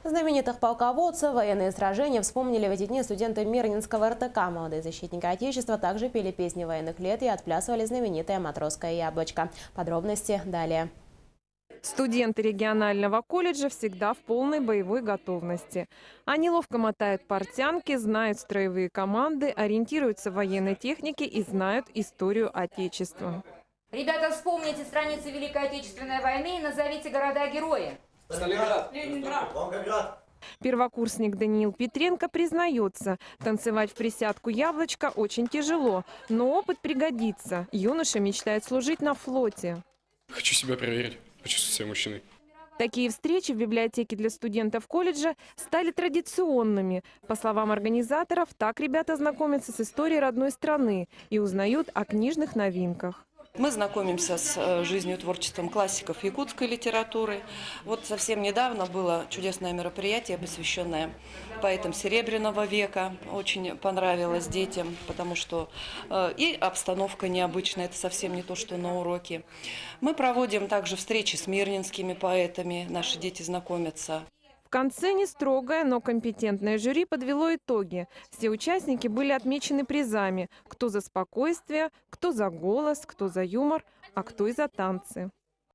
Знаменитых полководцев, военные сражения вспомнили в эти дни студенты Мирнинского РТК. Молодые защитники Отечества также пели песни военных лет и отплясывали знаменитое «Матросское яблочко». Подробности далее. Студенты регионального колледжа всегда в полной боевой готовности. Они ловко мотают портянки, знают строевые команды, ориентируются в военной технике и знают историю Отечества. Ребята, вспомните страницы Великой Отечественной войны и назовите города-герои. Сталинград, Ленинград, Волгоград. Первокурсник Даниил Петренко признается, танцевать в присядку яблочко очень тяжело, но опыт пригодится. Юноша мечтает служить на флоте. Хочу себя проверить, почувствовать себя мужчиной. Такие встречи в библиотеке для студентов колледжа стали традиционными. По словам организаторов, так ребята знакомятся с историей родной страны и узнают о книжных новинках. Мы знакомимся с жизнью и творчеством классиков якутской литературы. Вот совсем недавно было чудесное мероприятие, посвященное поэтам Серебряного века. Очень понравилось детям, потому что и обстановка необычная, это совсем не то, что на уроке. Мы проводим также встречи с мирнинскими поэтами, наши дети знакомятся. В конце не строгое, но компетентное жюри подвело итоги. Все участники были отмечены призами. Кто за спокойствие, кто за голос, кто за юмор, а кто и за танцы.